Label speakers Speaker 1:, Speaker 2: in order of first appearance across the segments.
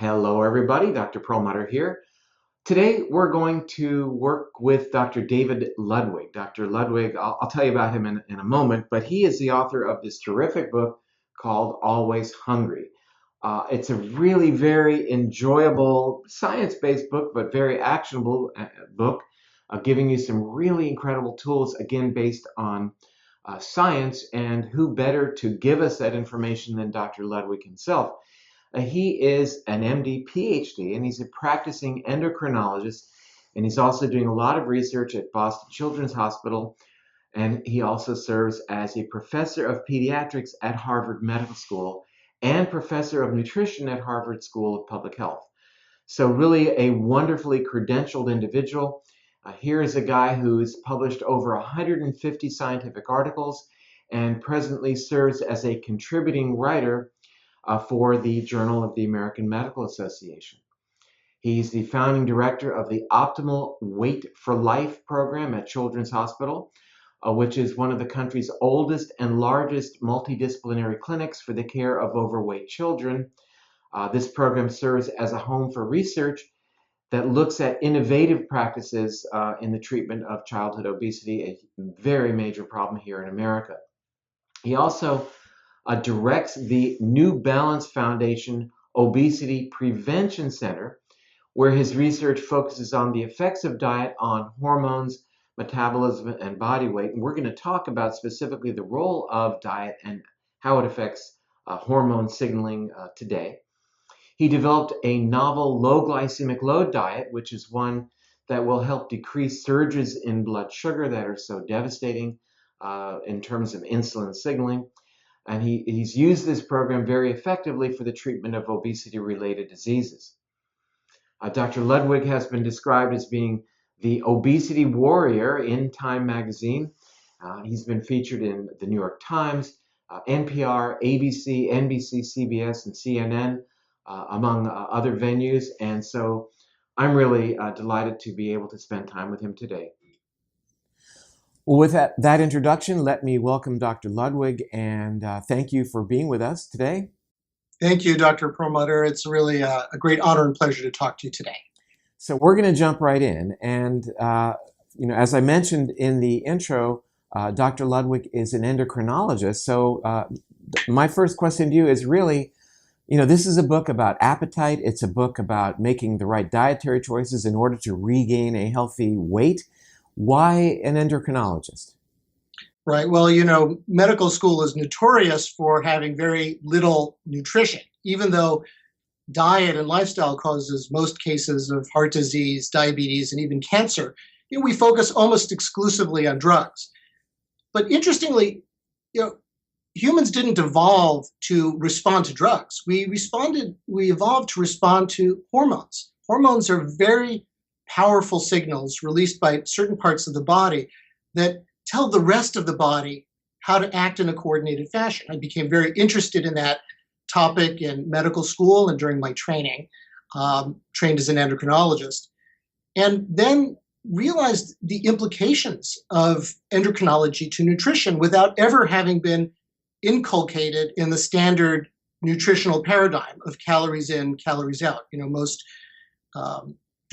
Speaker 1: Hello, everybody. Dr. Perlmutter here. Today, we're going to work with Dr. David Ludwig. Dr. Ludwig, I'll tell you about him in a moment, but he is the author of this terrific book called Always Hungry. It's a really very enjoyable, science-based book, but very actionable book, giving you some really incredible tools, again, based on science, and who better to give us that information than Dr. Ludwig himself. He is an MD, PhD, and he's a practicing endocrinologist, and he's also doing a lot of research at Boston Children's Hospital, and he also serves as a professor of pediatrics at Harvard Medical School and professor of nutrition at Harvard School of Public Health. So really a wonderfully credentialed individual. Here is a guy who's published over 150 scientific articles and presently serves as a contributing writer for the Journal of the American Medical Association. He's the founding director of the Optimal Weight for Life program at Children's Hospital, which is one of the country's oldest and largest multidisciplinary clinics for the care of overweight children. This program serves as a home for research that looks at innovative practices in the treatment of childhood obesity, a very major problem here in America. He also directs the New Balance Foundation Obesity Prevention Center, where his research focuses on the effects of diet on hormones, metabolism, and body weight. And we're going to talk about specifically the role of diet and how it affects hormone signaling today. He developed a novel low glycemic load diet, which is one that will help decrease surges in blood sugar that are so devastating in terms of insulin signaling. And he's used this program very effectively for the treatment of obesity-related diseases. Dr. Ludwig has been described as being the obesity warrior in Time magazine. He's been featured in the New York Times, NPR, ABC, NBC, CBS, and CNN, among other venues. And so I'm really delighted to be able to spend time with him today. Well, with that introduction, let me welcome Dr. Ludwig and thank you for being with us today.
Speaker 2: Thank you, Dr. Perlmutter. It's really a great honor and pleasure to talk to you today.
Speaker 1: So we're going to jump right in. And, as I mentioned in the intro, Dr. Ludwig is an endocrinologist. So my first question to you is really, this is a book about appetite. It's a book about making the right dietary choices in order to regain a healthy weight. Why an endocrinologist?
Speaker 2: Right. Well, medical school is notorious for having very little nutrition, even though diet and lifestyle causes most cases of heart disease, diabetes, and even cancer. We focus almost exclusively on drugs. But interestingly, humans didn't evolve to respond to drugs. We evolved to respond to hormones. Hormones are very powerful signals released by certain parts of the body that tell the rest of the body how to act in a coordinated fashion. I became very interested in that topic in medical school and during my training, trained as an endocrinologist, and then realized the implications of endocrinology to nutrition without ever having been inculcated in the standard nutritional paradigm of calories in, calories out.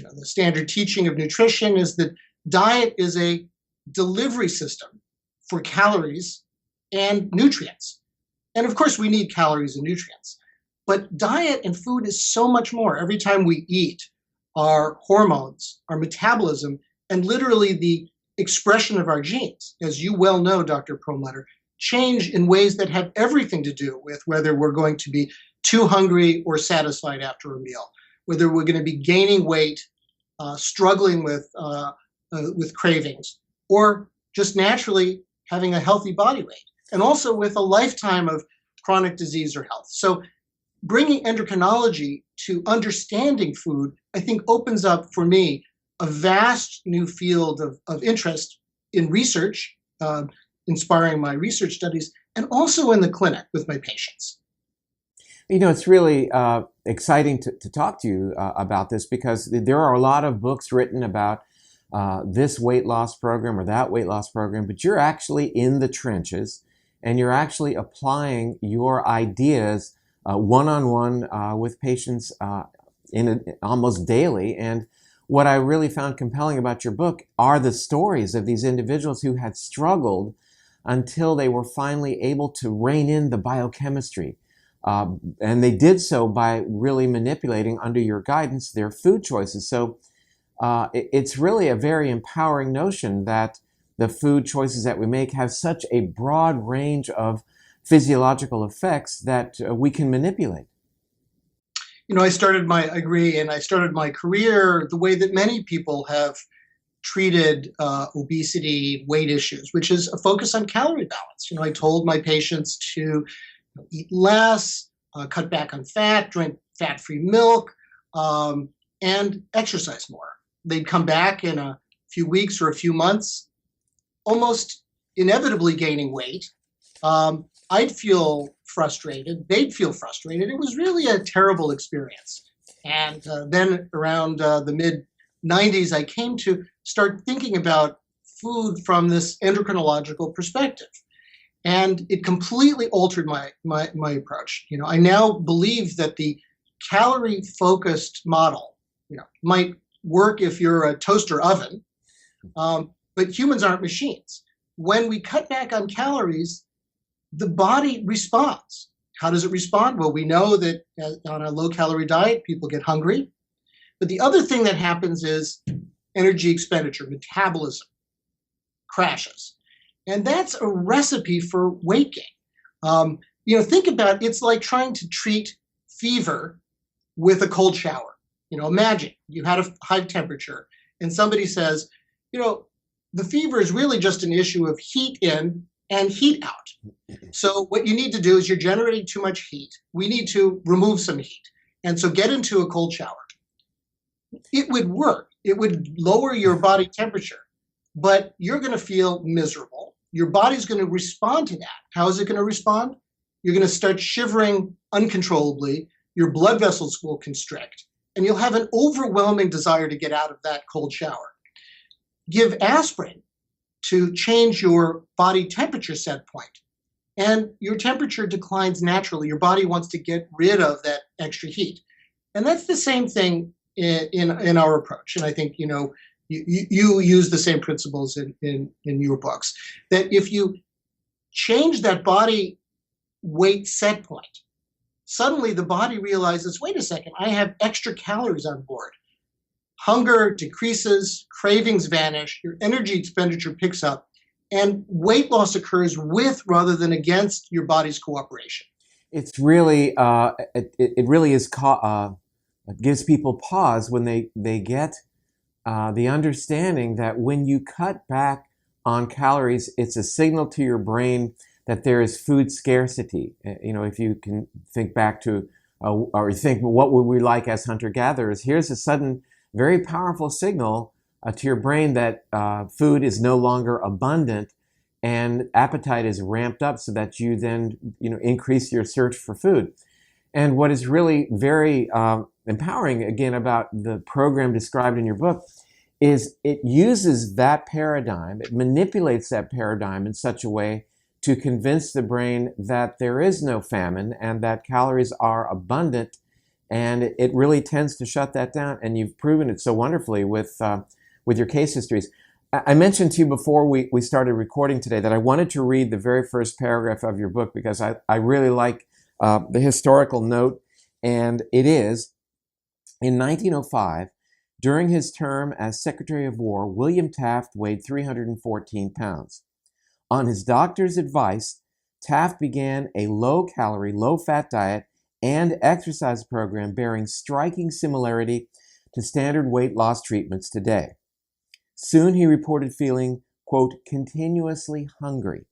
Speaker 2: The standard teaching of nutrition is that diet is a delivery system for calories and nutrients. And of course, we need calories and nutrients. But diet and food is so much more. Every time we eat, our hormones, our metabolism, and literally the expression of our genes, as you well know, Dr. Perlmutter, change in ways that have everything to do with whether we're going to be too hungry or satisfied after a meal, whether we're going to be gaining weight, struggling with cravings, or just naturally having a healthy body weight, and also with a lifetime of chronic disease or health. So bringing endocrinology to understanding food, I think, opens up for me a vast new field of interest in research, inspiring my research studies, and also in the clinic with my patients.
Speaker 1: It's really exciting to talk to you about this, because there are a lot of books written about this weight loss program or that weight loss program, but you're actually in the trenches and you're actually applying your ideas one-on-one with patients almost daily. And what I really found compelling about your book are the stories of these individuals who had struggled until they were finally able to rein in the biochemistry. And they did so by really manipulating, under your guidance, their food choices. So it's really a very empowering notion that the food choices that we make have such a broad range of physiological effects that we can manipulate.
Speaker 2: I started my career the way that many people have treated obesity, weight issues, which is a focus on calorie balance. I told my patients to eat less, cut back on fat, drink fat-free milk, and exercise more. They'd come back in a few weeks or a few months, almost inevitably gaining weight. I'd feel frustrated. They'd feel frustrated. It was really a terrible experience. And then around the mid-90s, I came to start thinking about food from this endocrinological perspective. And it completely altered my approach. I now believe that the calorie-focused model, might work if you're a toaster oven, but humans aren't machines. When we cut back on calories, the body responds. How does it respond? Well, we know that on a low-calorie diet, people get hungry. But the other thing that happens is energy expenditure, metabolism crashes. And that's a recipe for weight gain. Think about it's like trying to treat fever with a cold shower. Imagine you had a high temperature and somebody says, the fever is really just an issue of heat in and heat out. So what you need to do is you're generating too much heat. We need to remove some heat. And so get into a cold shower. It would work. It would lower your body temperature, but you're going to feel miserable. Your body's going to respond to that. How is it going to respond? You're going to start shivering uncontrollably. Your blood vessels will constrict, and you'll have an overwhelming desire to get out of that cold shower. Give aspirin to change your body temperature set point, and your temperature declines naturally. Your body wants to get rid of that extra heat. And that's the same thing in our approach. And I think, you use the same principles in your books, that if you change that body weight set point, suddenly the body realizes, wait a second, I have extra calories on board. Hunger decreases, cravings vanish, your energy expenditure picks up, and weight loss occurs with rather than against your body's cooperation.
Speaker 1: It's really, it really is, it gives people pause when they get the understanding that when you cut back on calories, it's a signal to your brain that there is food scarcity. If you can think back to, or think, what would we like as hunter-gatherers? Here's a sudden, very powerful signal to your brain that food is no longer abundant, and appetite is ramped up so that you then, increase your search for food. And what is really very empowering, again, about the program described in your book is it uses that paradigm, it manipulates that paradigm in such a way to convince the brain that there is no famine and that calories are abundant, and it really tends to shut that down. And you've proven it so wonderfully with your case histories. I mentioned to you before we started recording today that I wanted to read the very first paragraph of your book because I really like the historical note, and it is, in 1905, during his term as Secretary of War, William Taft weighed 314 pounds. On his doctor's advice, Taft began a low-calorie, low-fat diet and exercise program bearing striking similarity to standard weight loss treatments today. Soon he reported feeling, quote, continuously hungry.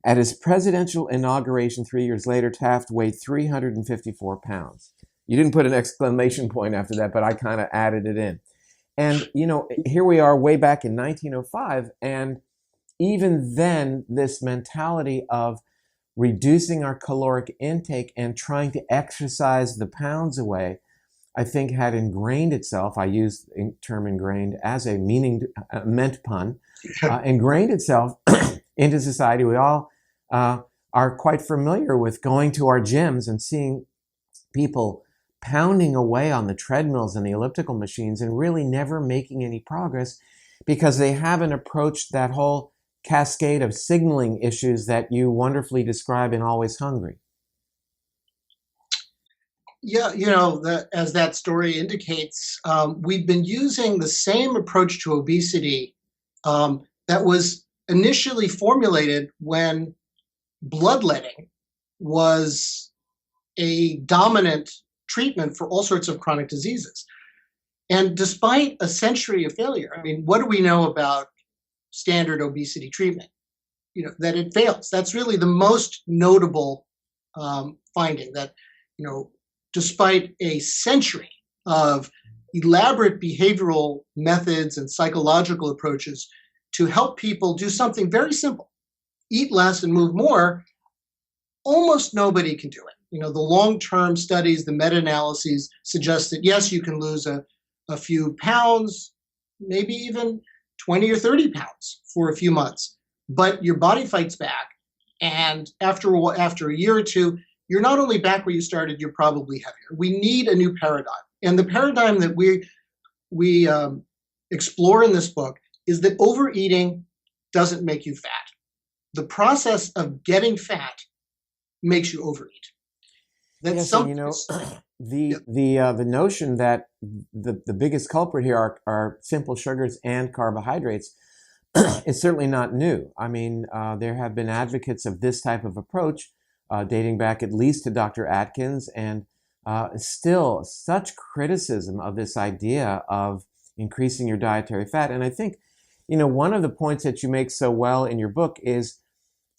Speaker 1: At his presidential inauguration 3 years later, Taft weighed 354 pounds. You didn't put an exclamation point after that, but I kind of added it in. And, here we are way back in 1905, and even then, this mentality of reducing our caloric intake and trying to exercise the pounds away, I think had ingrained itself, I use the term ingrained as a meant pun, ingrained itself into society. We all are quite familiar with going to our gyms and seeing people pounding away on the treadmills and the elliptical machines and really never making any progress because they haven't approached that whole cascade of signaling issues that you wonderfully describe in Always Hungry.
Speaker 2: Yeah, as that story indicates, we've been using the same approach to obesity that was initially formulated when bloodletting was a dominant treatment for all sorts of chronic diseases. And despite a century of failure, I mean, what do we know about standard obesity treatment? That it fails. That's really the most notable finding, that, despite a century of elaborate behavioral methods and psychological approaches to help people do something very simple, eat less and move more, almost nobody can do it. The long-term studies, the meta-analyses suggest that, yes, you can lose a few pounds, maybe even 20 or 30 pounds for a few months, but your body fights back. And after a year or two, you're not only back where you started, you're probably heavier. We need a new paradigm. And the paradigm that we explore in this book is that overeating doesn't make you fat. The process of getting fat makes you overeat.
Speaker 1: Yes, the notion that the biggest culprit here are simple sugars and carbohydrates is certainly not new. I mean, there have been advocates of this type of approach dating back at least to Dr. Atkins, and still such criticism of this idea of increasing your dietary fat. And I think, one of the points that you make so well in your book is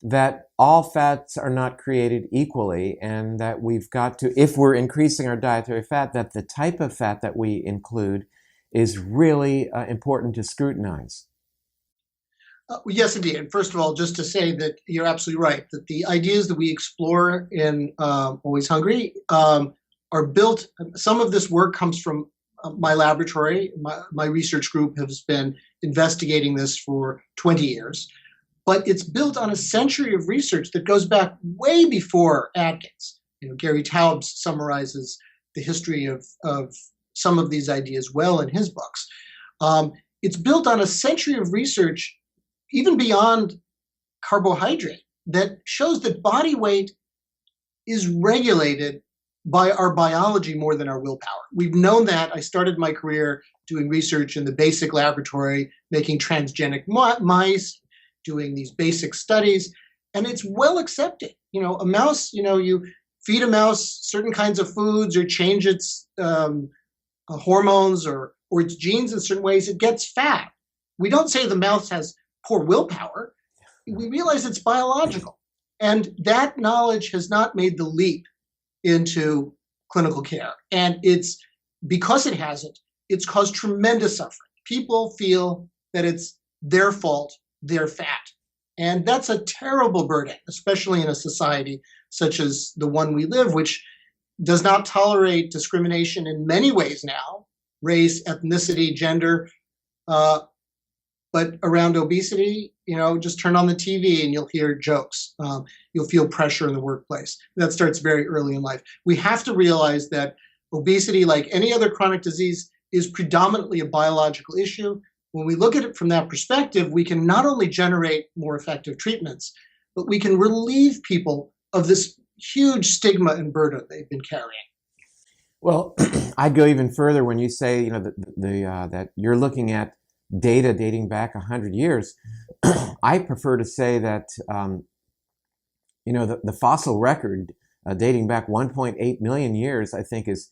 Speaker 1: that all fats are not created equally, and that we've got to, if we're increasing our dietary fat, that the type of fat that we include is really important to scrutinize.
Speaker 2: Yes, indeed. And first of all, just to say that you're absolutely right, that the ideas that we explore in Always Hungry are built, some of this work comes from my laboratory. My research group has been investigating this for 20 years. But it's built on a century of research that goes back way before Atkins. Gary Taubes summarizes the history of some of these ideas well in his books. It's built on a century of research, even beyond carbohydrate, that shows that body weight is regulated by our biology more than our willpower. We've known that. I started my career doing research in the basic laboratory, making transgenic mice, doing these basic studies, and it's well accepted. A mouse, you feed a mouse certain kinds of foods or change its hormones or its genes in certain ways, it gets fat. We don't say the mouse has poor willpower. We realize it's biological. And that knowledge has not made the leap into clinical care. And because it hasn't, it's caused tremendous suffering. People feel that it's their fault, they're fat. And that's a terrible burden, especially in a society such as the one we live, which does not tolerate discrimination in many ways now, race, ethnicity, gender. But around obesity, just turn on the TV and you'll hear jokes. You'll feel pressure in the workplace. That starts very early in life. We have to realize that obesity, like any other chronic disease, is predominantly a biological issue. When we look at it from that perspective, we can not only generate more effective treatments, but we can relieve people of this huge stigma and burden they've been carrying.
Speaker 1: Well, I'd go even further when you say, that you're looking at data dating back 100 years. I prefer to say that, the fossil record dating back 1.8 million years, I think is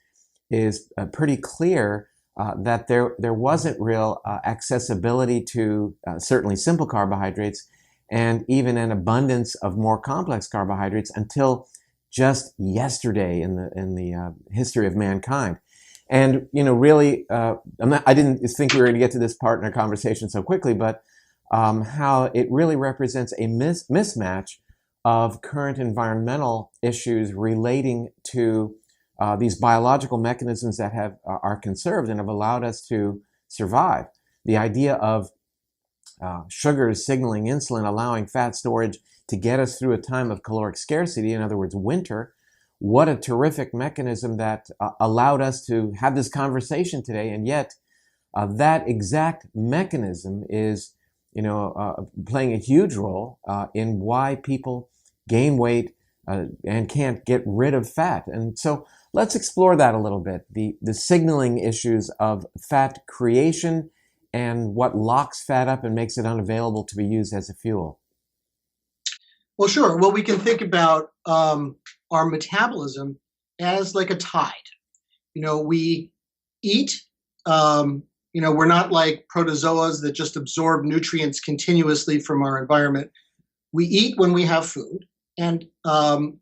Speaker 1: pretty clear that there wasn't real accessibility to certainly simple carbohydrates, and even an abundance of more complex carbohydrates until just yesterday in the history of mankind. And really, I didn't think we were going to get to this part in our conversation so quickly, but how it really represents a mismatch of current environmental issues relating to these biological mechanisms that are conserved and have allowed us to survive. The idea of sugars signaling insulin, allowing fat storage to get us through a time of caloric scarcity, in other words, winter, what a terrific mechanism that allowed us to have this conversation today. And yet that exact mechanism is, playing a huge role in why people gain weight and can't get rid of fat. And so let's explore that a little bit, the signaling issues of fat creation and what locks fat up and makes it unavailable to be used as a fuel.
Speaker 2: Well, sure. Well, we can think about our metabolism as like a tide. We eat, we're not like protozoas that just absorb nutrients continuously from our environment. We eat when we have food and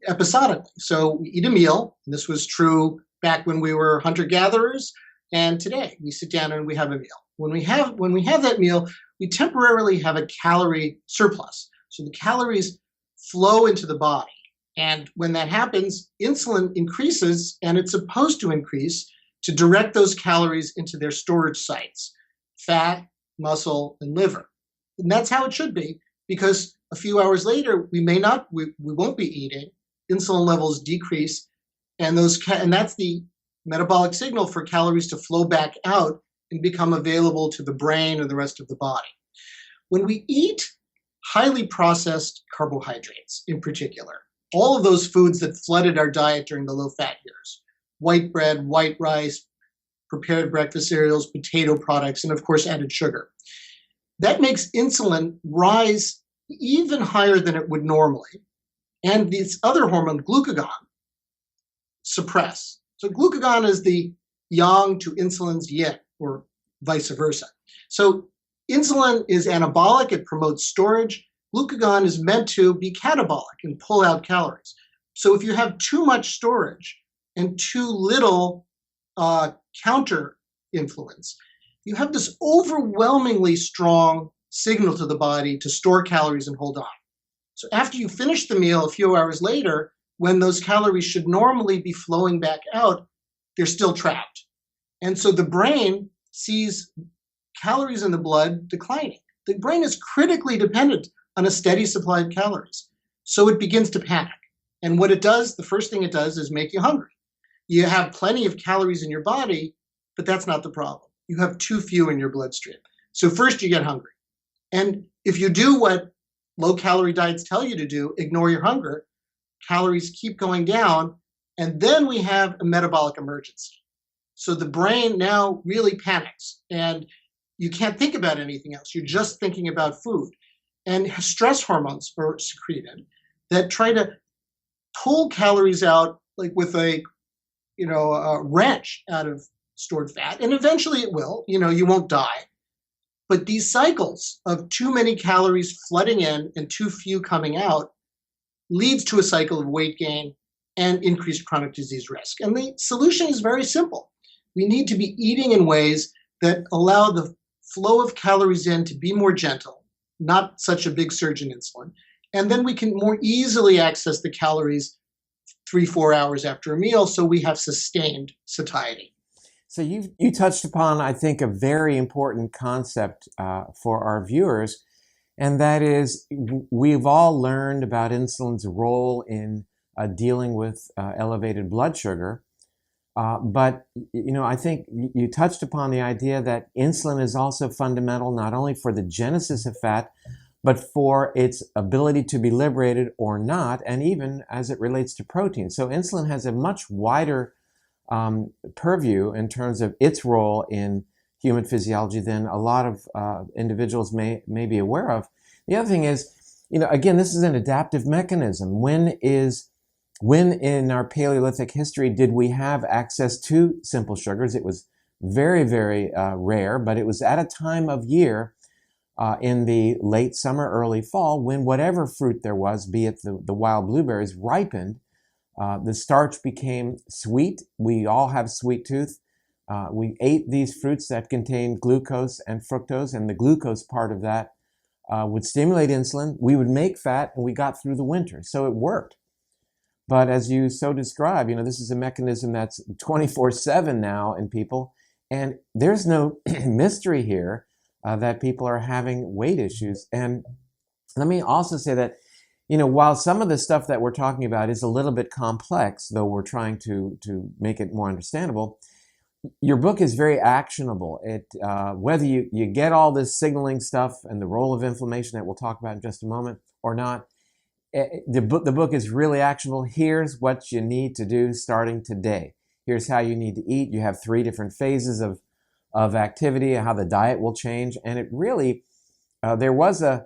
Speaker 2: episodically. So we eat a meal, and this was true back when we were hunter-gatherers, and today we sit down and we have a meal. When we have that meal, we temporarily have a calorie surplus. So the calories flow into the body. And when that happens, insulin increases, and it's supposed to increase to direct those calories into their storage sites, fat, muscle, and liver. And that's how it should be, because a few hours later, we won't be eating, insulin levels decrease, and that's the metabolic signal for calories to flow back out and become available to the brain and the rest of the body. When we eat highly processed carbohydrates in particular, all of those foods that flooded our diet during the low-fat years, white bread, white rice, prepared breakfast cereals, potato products, and of course added sugar. That makes insulin rise even higher than it would normally. And this other hormone, glucagon, suppress. So glucagon is the yang to insulin's yin, or vice versa. So insulin is anabolic, it promotes storage. Glucagon is meant to be catabolic and pull out calories. So if you have too much storage and too little counter influence, you have this overwhelmingly strong signal to the body to store calories and hold on. So after you finish the meal a few hours later, when those calories should normally be flowing back out, they're still trapped. And so the brain sees calories in the blood declining. The brain is critically dependent on a steady supply of calories. So it begins to panic. And what it does, the first thing it does is make you hungry. You have plenty of calories in your body, but that's not the problem. You have too few in your bloodstream. So first you get hungry. And if you do what low-calorie diets tell you to do, ignore your hunger, calories keep going down, and then we have a metabolic emergency. So the brain now really panics, and you can't think about anything else. You're just thinking about food. And stress hormones are secreted that try to pull calories out like with a wrench out of stored fat. And eventually it will, you won't die. But these cycles of too many calories flooding in and too few coming out leads to a cycle of weight gain and increased chronic disease risk. And the solution is very simple. We need to be eating in ways that allow the flow of calories in to be more gentle, not such a big surge in insulin. And then we can more easily access the calories 3-4 hours after a meal, so we have sustained satiety.
Speaker 1: So you touched upon, I think, a very important concept for our viewers, and that is we've all learned about insulin's role in dealing with elevated blood sugar. But I think you touched upon the idea that insulin is also fundamental not only for the genesis of fat, but for its ability to be liberated or not, and even as it relates to protein. So insulin has a much wider purview in terms of its role in human physiology than a lot of individuals may be aware of. The other thing is, again, this is an adaptive mechanism. When in our Paleolithic history did we have access to simple sugars? It was very, very rare, but it was at a time of year in the late summer, early fall, when whatever fruit there was, be it the wild blueberries, ripened, the starch became sweet. We all have sweet tooth. We ate these fruits that contained glucose and fructose, and the glucose part of that would stimulate insulin. We would make fat, and we got through the winter. So it worked. But as you so describe, this is a mechanism that's 24/7 now in people, and there's no mystery here that people are having weight issues. And let me also say that while some of the stuff that we're talking about is a little bit complex, though we're trying to make it more understandable, your book is very actionable. Whether you get all this signaling stuff and the role of inflammation that we'll talk about in just a moment or not, the book is really actionable. Here's what you need to do starting today. Here's how you need to eat. You have 3 different phases of activity, how the diet will change. And it really, there was a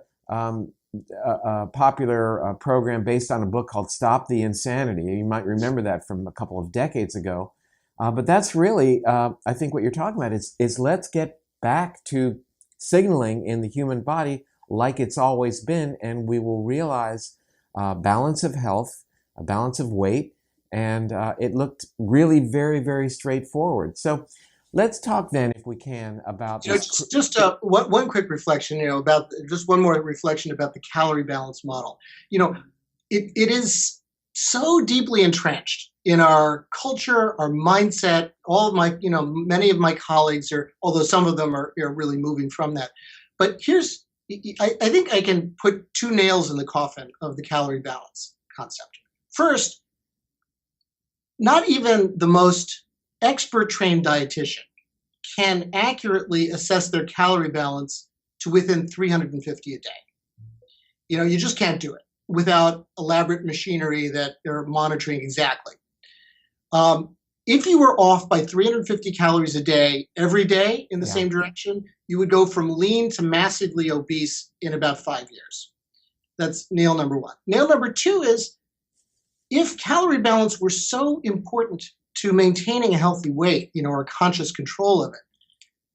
Speaker 1: popular program based on a book called Stop the Insanity. You might remember that from a couple of decades ago. But that's really, I think what you're talking about is let's get back to signaling in the human body like it's always been, and we will realize balance of health, a balance of weight, and it looked really very, very straightforward. So let's talk then, if we can, about this.
Speaker 2: Just one quick reflection, about just one more reflection about the calorie balance model. It is so deeply entrenched in our culture, our mindset. All of my, many of my colleagues are, although some of them are really moving from that. But I think I can put 2 nails in the coffin of the calorie balance concept. First, not even the most expert trained dietitian can accurately assess their calorie balance to within 350 a day. You just can't do it without elaborate machinery that they're monitoring exactly. If you were off by 350 calories a day every day in the same direction, you would go from lean to massively obese in about 5 years. That's nail number 1. Nail number 2 is, if calorie balance were so important to maintaining a healthy weight, or conscious control of it,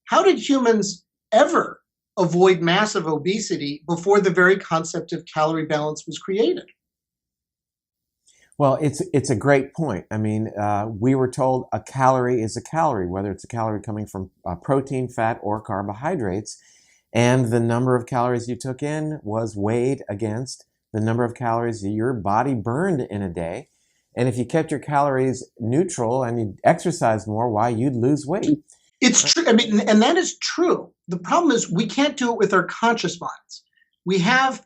Speaker 2: how did humans ever avoid massive obesity before the very concept of calorie balance was created?
Speaker 1: Well, it's a great point. I mean, we were told a calorie is a calorie, whether it's a calorie coming from protein, fat, or carbohydrates, and the number of calories you took in was weighed against the number of calories your body burned in a day. And if you kept your calories neutral and you exercised more, why, you'd lose weight.
Speaker 2: It's true. I mean, and that is true. The problem is we can't do it with our conscious minds. We have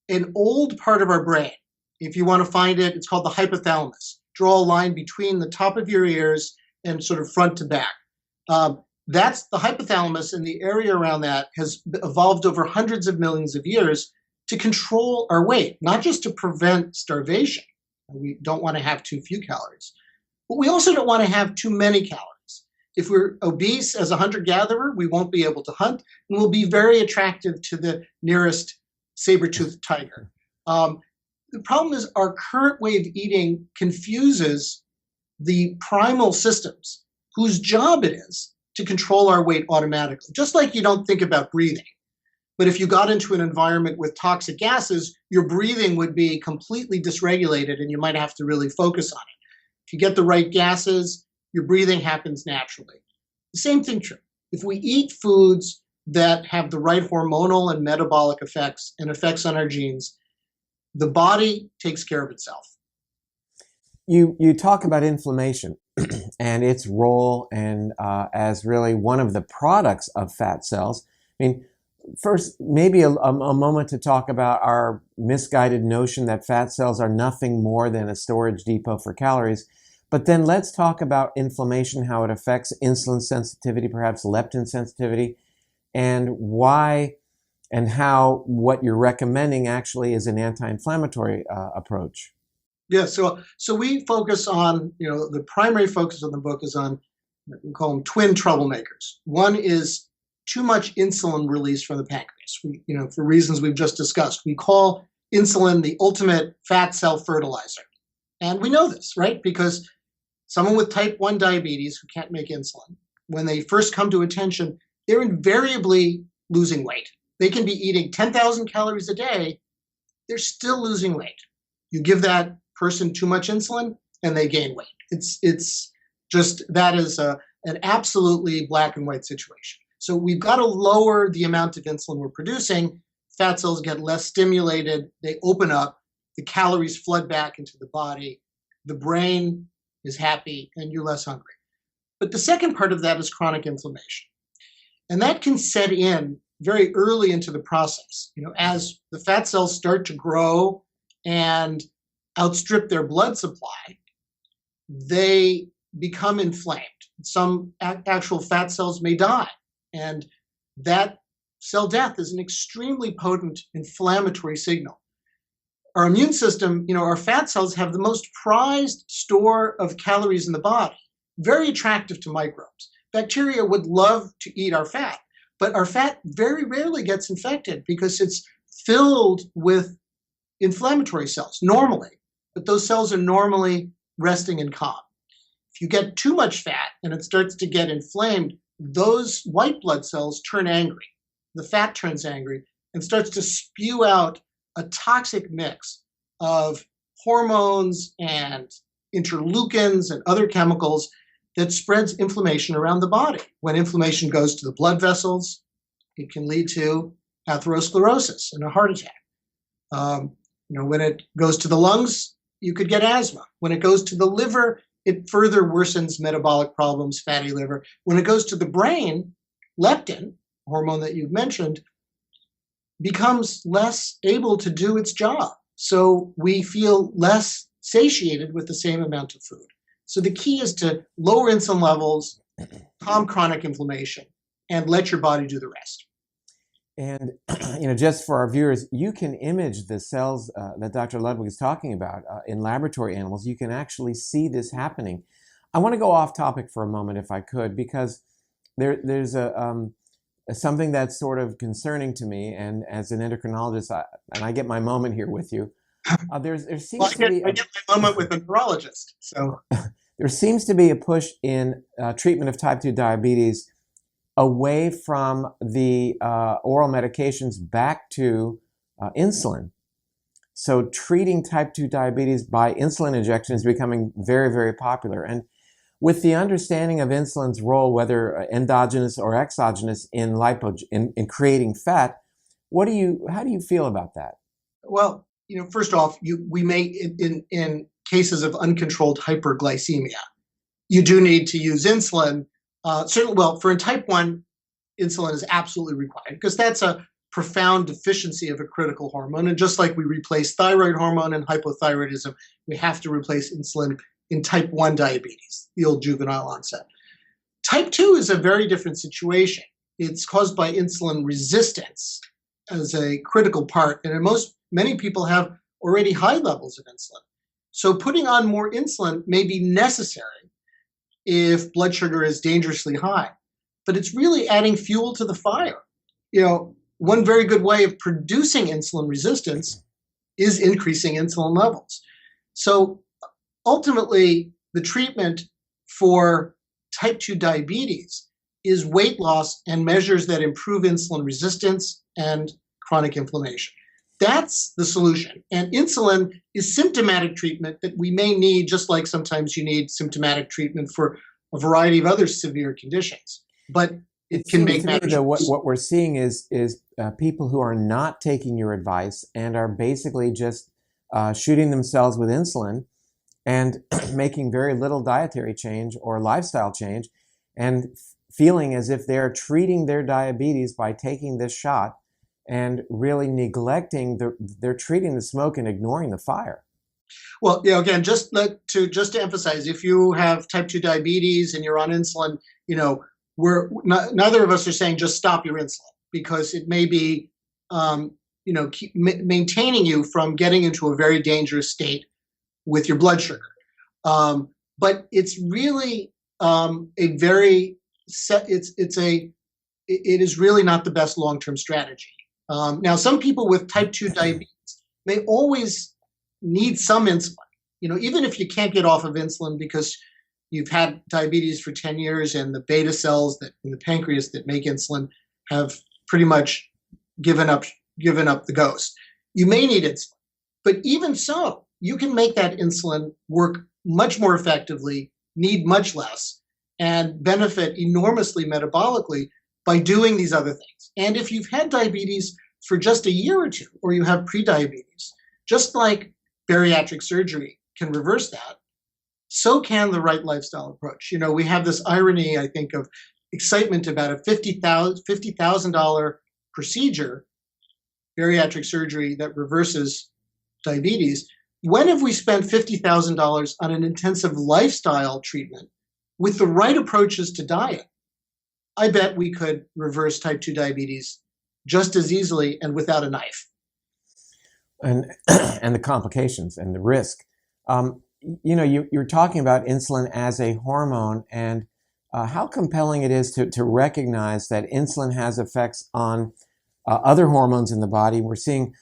Speaker 2: an old part of our brain. If you want to find it, it's called the hypothalamus. Draw a line between the top of your ears and sort of front to back. That's the hypothalamus, and the area around that has evolved over hundreds of millions of years to control our weight, not just to prevent starvation. We don't want to have too few calories, but we also don't want to have too many calories. If we're obese as a hunter-gatherer, we won't be able to hunt, and we'll be very attractive to the nearest saber-toothed tiger. The problem is our current way of eating confuses the primal systems whose job it is to control our weight automatically. Just like you don't think about breathing. But if you got into an environment with toxic gases, your breathing would be completely dysregulated and you might have to really focus on it. If you get the right gases, your breathing happens naturally. The same thing true. If we eat foods that have the right hormonal and metabolic effects and effects on our genes, the body takes care of itself.
Speaker 1: You talk about inflammation and its role and as really one of the products of fat cells. I mean, first, maybe a moment to talk about our misguided notion that fat cells are nothing more than a storage depot for calories. But then let's talk about inflammation, how it affects insulin sensitivity, perhaps leptin sensitivity, and why and how what you're recommending actually is an anti-inflammatory approach.
Speaker 2: Yeah, so we focus on, the primary focus of the book is on, we call them twin troublemakers. One is too much insulin release from the pancreas. For reasons we've just discussed, we call insulin the ultimate fat cell fertilizer. And we know this, right? Because someone with type 1 diabetes who can't make insulin, when they first come to attention, they're invariably losing weight. They can be eating 10,000 calories a day, they're still losing weight. You give that person too much insulin and they gain weight. It's just, that is an absolutely black and white situation. So we've got to lower the amount of insulin we're producing. Fat cells get less stimulated, they open up, the calories flood back into the body, the brain is happy, and you're less hungry. But the second part of that is chronic inflammation. And that can set in very early into the process. As the fat cells start to grow and outstrip their blood supply, they become inflamed. Some actual fat cells may die. And that cell death is an extremely potent inflammatory signal. Our immune system, our fat cells have the most prized store of calories in the body, very attractive to microbes. Bacteria would love to eat our fat, but our fat very rarely gets infected because it's filled with inflammatory cells normally, but those cells are normally resting and calm. If you get too much fat and it starts to get inflamed, those white blood cells turn angry. The fat turns angry and starts to spew out a toxic mix of hormones and interleukins and other chemicals that spreads inflammation around the body. When inflammation goes to the blood vessels, it can lead to atherosclerosis and a heart attack. When it goes to the lungs, you could get asthma. When it goes to the liver, it further worsens metabolic problems, fatty liver. When it goes to the brain, leptin, hormone that you've mentioned, becomes less able to do its job. So we feel less satiated with the same amount of food. So the key is to lower insulin levels, calm chronic inflammation, and let your body do the rest.
Speaker 1: And just for our viewers, you can image the cells that Dr. Ludwig is talking about in laboratory animals. You can actually see this happening. I want to go off topic for a moment, if I could, because there's something that's sort of concerning to me. And as an endocrinologist, I get my moment here with you. There seems to be
Speaker 2: I get my moment with a neurologist. So
Speaker 1: there seems to be a push in treatment of type 2 diabetes away from the oral medications back to insulin. So treating type 2 diabetes by insulin injection is becoming very, very popular. And with the understanding of insulin's role, whether endogenous or exogenous in in creating fat, how do you feel about that?
Speaker 2: Well, first off, we may in cases of uncontrolled hyperglycemia, you do need to use insulin. Certainly, for type 1, insulin is absolutely required because that's a profound deficiency of a critical hormone. And just like we replace thyroid hormone in hypothyroidism, we have to replace insulin in type 1 diabetes, the old juvenile onset. Type 2 is a very different situation. It's caused by insulin resistance as a critical part. And many people have already high levels of insulin. So putting on more insulin may be necessary if blood sugar is dangerously high, but it's really adding fuel to the fire. One very good way of producing insulin resistance is increasing insulin levels. So ultimately, the treatment for type 2 diabetes is weight loss and measures that improve insulin resistance and chronic inflammation. That's the solution. And insulin is symptomatic treatment that we may need, just like sometimes you need symptomatic treatment for a variety of other severe conditions. But it can make matters worse.
Speaker 1: What we're seeing is people who are not taking your advice and are basically just shooting themselves with insulin and making very little dietary change or lifestyle change and feeling as if they're treating their diabetes by taking this shot and really neglecting they're treating the smoke and ignoring the fire.
Speaker 2: Well, again, just to emphasize, if you have type 2 diabetes and you're on insulin, neither of us are saying just stop your insulin, because it may be, keep maintaining you from getting into a very dangerous state with your blood sugar. But it's really it is really not the best long-term strategy. Now, some people with type 2 diabetes may always need some insulin. Even if you can't get off of insulin because you've had diabetes for 10 years and the beta cells in the pancreas that make insulin have pretty much given up the ghost, you may need insulin. But even so, you can make that insulin work much more effectively, need much less, and benefit enormously metabolically by doing these other things. And if you've had diabetes for just a year or two, or you have prediabetes, just like bariatric surgery can reverse that, so can the right lifestyle approach. We have this irony, I think, of excitement about a $50,000 procedure, bariatric surgery that reverses diabetes. When have we spent $50,000 on an intensive lifestyle treatment with the right approaches to diet? I bet we could reverse type 2 diabetes just as easily and without a knife.
Speaker 3: And and the complications and the risk. You're talking about insulin as a hormone, and how compelling it is to recognize that insulin has effects on other hormones in the body. We're seeing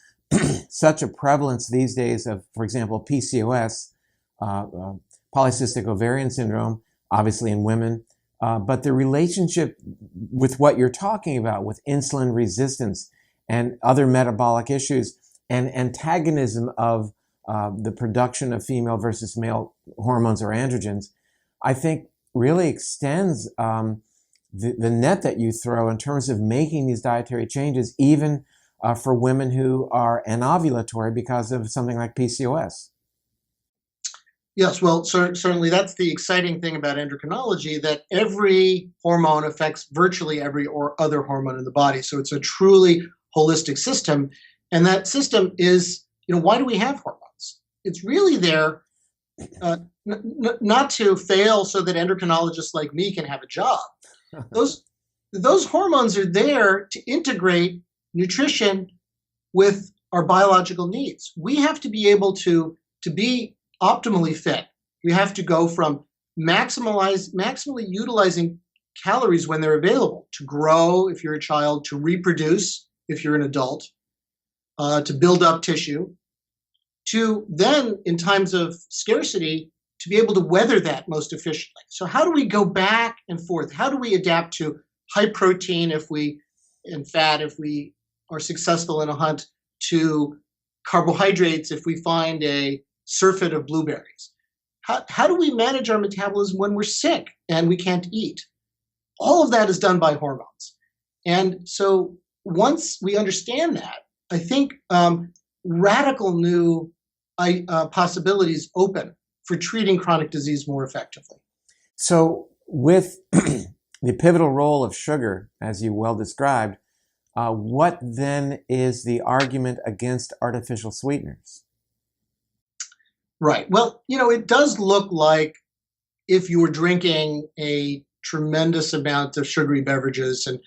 Speaker 3: such a prevalence these days of, for example, PCOS, polycystic ovarian syndrome, obviously in women, but the relationship with what you're talking about with insulin resistance and other metabolic issues and antagonism of the production of female versus male hormones or androgens, I think really extends the net that you throw in terms of making these dietary changes, even for women who are anovulatory because of something like PCOS.
Speaker 2: Yes, well, certainly that's the exciting thing about endocrinology, that every hormone affects virtually every other hormone in the body. So it's a truly holistic system. And that system is, why do we have hormones? It's really there not to fail so that endocrinologists like me can have a job. Those hormones are there to integrate nutrition with our biological needs. We have to be able to be optimally fit. We have to go from maximally utilizing calories when they're available, to grow if you're a child, to reproduce if you're an adult, to build up tissue, to then, in times of scarcity, to be able to weather that most efficiently. So how do we go back and forth? How do we adapt to high protein and fat if we are successful in a hunt, to carbohydrates if we find a surfeit of blueberries? How do we manage our metabolism when we're sick and we can't eat? All of that is done by hormones. And so once we understand that, I think radical new possibilities open for treating chronic disease more effectively.
Speaker 3: So with the pivotal role of sugar, as you well described, what then is the argument against artificial sweeteners?
Speaker 2: Right. Well, it does look like if you were drinking a tremendous amount of sugary beverages, and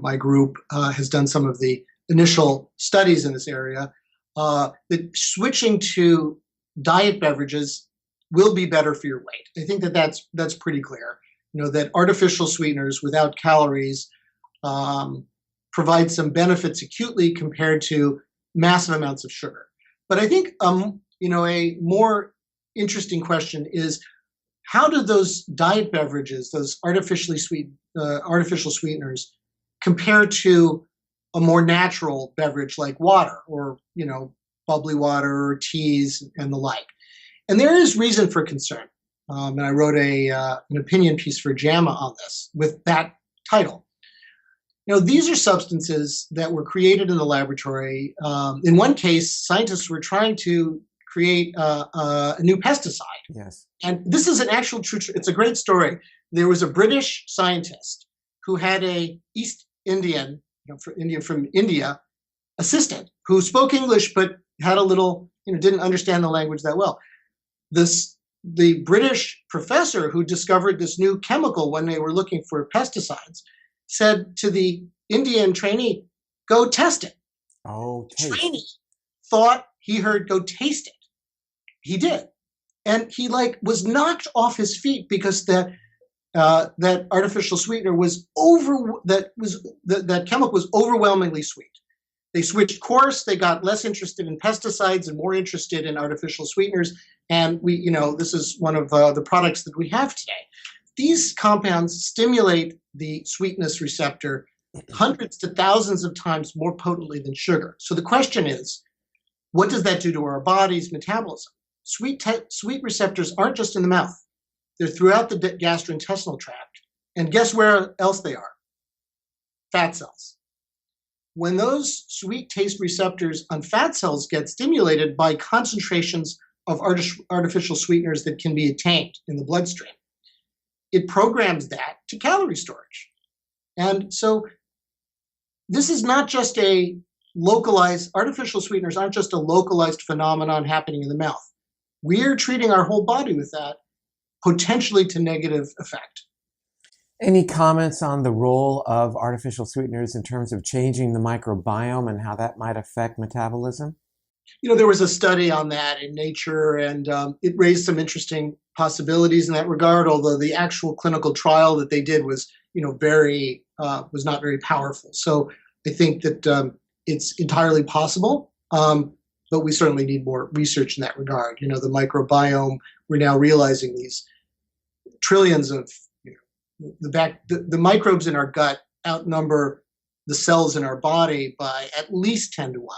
Speaker 2: my group has done some of the initial studies in this area, that switching to diet beverages will be better for your weight. I think that's pretty clear. That artificial sweeteners without calories provide some benefits acutely compared to massive amounts of sugar. But I think a more interesting question is, how do those diet beverages, those artificial sweeteners, compare to a more natural beverage like water, or bubbly water or teas and the like? And there is reason for concern. And I wrote an opinion piece for JAMA on this with that title. These are substances that were created in the laboratory. In one case, scientists were trying to create a new pesticide.
Speaker 3: Yes.
Speaker 2: And this is an actual true, it's a great story. There was a British scientist who had a East Indian, from India, assistant who spoke English but had a little, didn't understand the language that well. The British professor who discovered this new chemical when they were looking for pesticides said to the Indian trainee, "Go test it."
Speaker 3: Oh,
Speaker 2: taste. Trainee thought he heard "go taste it." He did, and he was knocked off his feet because that artificial sweetener that chemical was overwhelmingly sweet. They switched course. They got less interested in pesticides and more interested in artificial sweeteners. And this is one of the products that we have today. These compounds stimulate the sweetness receptor hundreds to thousands of times more potently than sugar. So the question is, what does that do to our body's metabolism? Sweet receptors aren't just in the mouth. They're throughout the gastrointestinal tract. And guess where else they are? Fat cells. When those sweet taste receptors on fat cells get stimulated by concentrations of artificial sweeteners that can be attained in the bloodstream, it programs that to calorie storage. And so this is not just a artificial sweeteners aren't just a localized phenomenon happening in the mouth. We're treating our whole body with that, potentially to negative effect.
Speaker 3: Any comments on the role of artificial sweeteners in terms of changing the microbiome and how that might affect metabolism?
Speaker 2: There was a study on that in Nature, and it raised some interesting possibilities in that regard, although the actual clinical trial that they did was, was not very powerful. So I think that it's entirely possible, but we certainly need more research in that regard. The microbiome, we're now realizing these trillions of, the microbes in our gut outnumber the cells in our body by at least 10 to 1.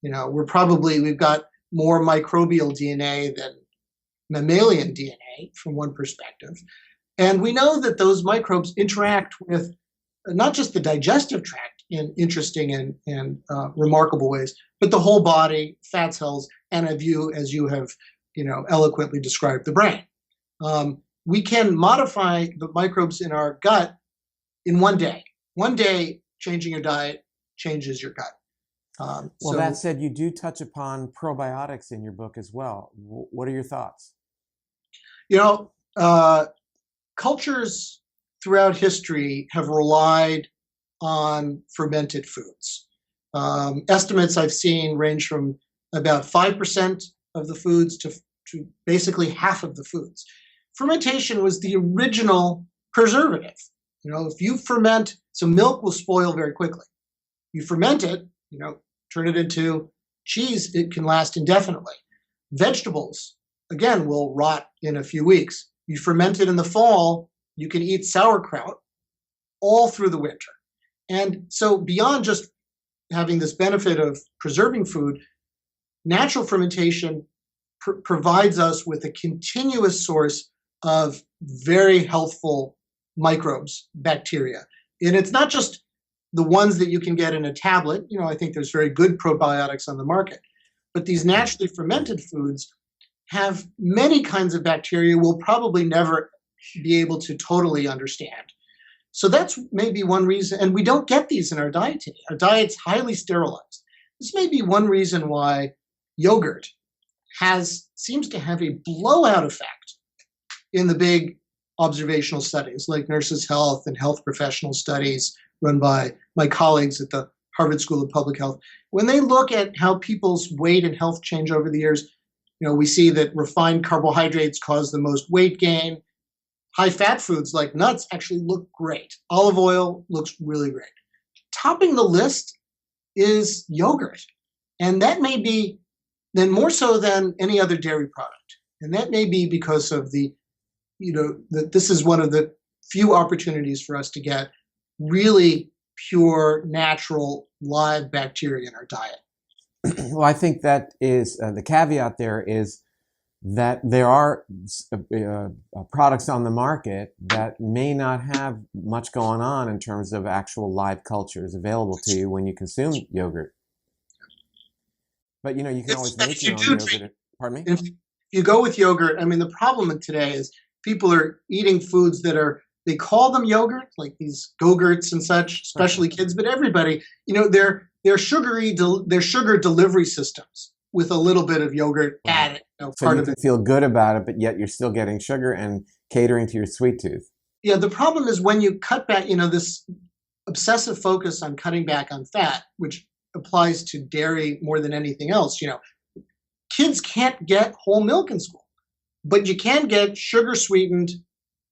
Speaker 2: We've got more microbial DNA than mammalian DNA from one perspective. And we know that those microbes interact with not just the digestive tract in interesting and remarkable ways, but the whole body, fat cells, and as you have eloquently described, the brain. We can modify the microbes in our gut in one day. One day, changing your diet changes your gut.
Speaker 3: That said, you do touch upon probiotics in your book as well. What are your thoughts?
Speaker 2: Cultures throughout history have relied on fermented foods. Estimates I've seen range from about 5% of the foods to basically half of the foods. Fermentation was the original preservative. If you ferment, so milk will spoil very quickly. You ferment it, turn it into cheese, it can last indefinitely. Vegetables, again, will rot in a few weeks. You ferment it in the fall, you can eat sauerkraut all through the winter. And so beyond just having this benefit of preserving food, natural fermentation provides us with a continuous source of very healthful microbes, bacteria. And it's not just the ones that you can get in a tablet. I think there's very good probiotics on the market. But these naturally fermented foods have many kinds of bacteria we'll probably never be able to totally understand. So that's maybe one reason, and we don't get these in our diet today. Our diet's highly sterilized. This may be one reason why yogurt seems to have a blowout effect in the big observational studies like Nurses' Health and health professional studies run by my colleagues at the Harvard School of Public Health. When they look at how people's weight and health change over the years, we see that refined carbohydrates cause the most weight gain. High-fat foods like nuts actually look great. Olive oil looks really great. Topping the list is yogurt. And that may be then more so than any other dairy product. And that may be because of that this is one of the few opportunities for us to get really pure, natural, live bacteria in our diet.
Speaker 3: Well, I think that is the caveat there is that there are products on the market that may not have much going on in terms of actual live cultures available to you when you consume yogurt. But you can always make your own yogurt. Pardon me?
Speaker 2: If you go with yogurt, the problem today is people are eating foods that they call them yogurt, like these Go-Gurts and such, especially kids, but everybody, they're sugar delivery systems with a little bit of yogurt added.
Speaker 3: So you can feel good about it, but yet you're still getting sugar and catering to your sweet tooth.
Speaker 2: Yeah, the problem is when you cut back, this obsessive focus on cutting back on fat, which applies to dairy more than anything else. Kids can't get whole milk in school, but you can get sugar-sweetened,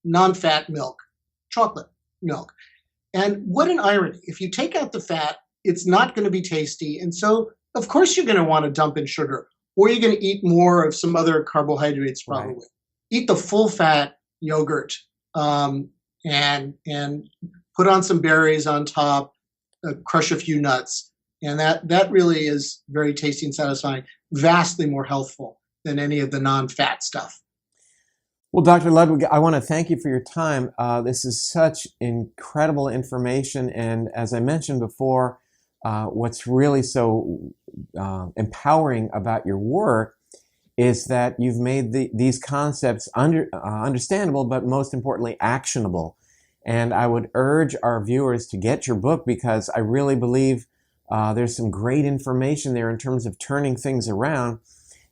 Speaker 2: non-fat milk, chocolate milk. And what an irony. If you take out the fat, it's not going to be tasty. And so, of course, you're going to want to dump in sugar, or you're going to eat more of some other carbohydrates probably. Right. Eat the full-fat yogurt and put on some berries on top, crush a few nuts. And that really is very tasty and satisfying, vastly more healthful than any of the non-fat stuff.
Speaker 3: Well, Dr. Ludwig, I want to thank you for your time. This is such incredible information. And as I mentioned before, what's really so empowering about your work is that you've made these concepts understandable, but most importantly, actionable. And I would urge our viewers to get your book because I really believe There's some great information there in terms of turning things around.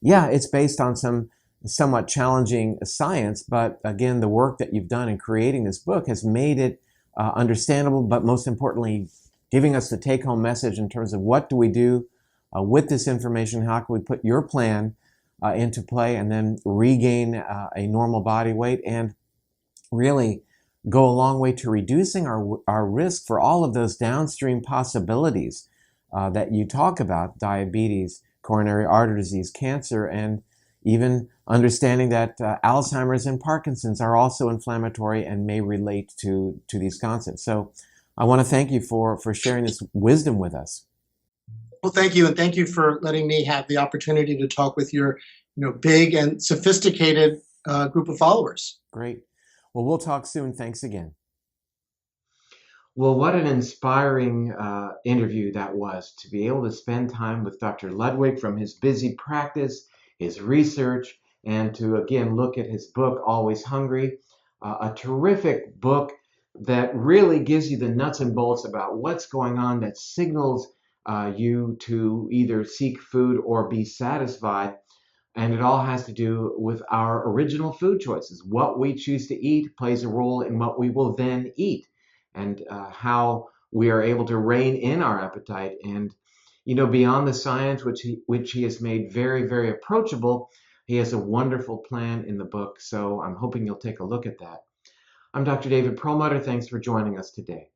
Speaker 3: Yeah, it's based on some somewhat challenging science, but again, the work that you've done in creating this book has made it understandable, but most importantly, giving us the take-home message in terms of what do we do with this information, how can we put your plan into play and then regain a normal body weight and really go a long way to reducing our risk for all of those downstream possibilities that you talk about: diabetes, coronary artery disease, cancer, and even understanding that Alzheimer's and Parkinson's are also inflammatory and may relate to these concepts. So I want to thank you for sharing this wisdom with us.
Speaker 2: Well, thank you, and thank you for letting me have the opportunity to talk with your, big and sophisticated group of followers.
Speaker 3: Great. Well, we'll talk soon. Thanks again.
Speaker 1: Well, what an inspiring interview that was, to be able to spend time with Dr. Ludwig from his busy practice, his research, and to again look at his book, Always Hungry, a terrific book that really gives you the nuts and bolts about what's going on, that signals you to either seek food or be satisfied. And it all has to do with our original food choices. What we choose to eat plays a role in what we will then eat, and how we are able to rein in our appetite. And beyond the science, which he has made very, very approachable, he has a wonderful plan in the book. So I'm hoping you'll take a look at that. I'm Dr. David Perlmutter. Thanks for joining us today.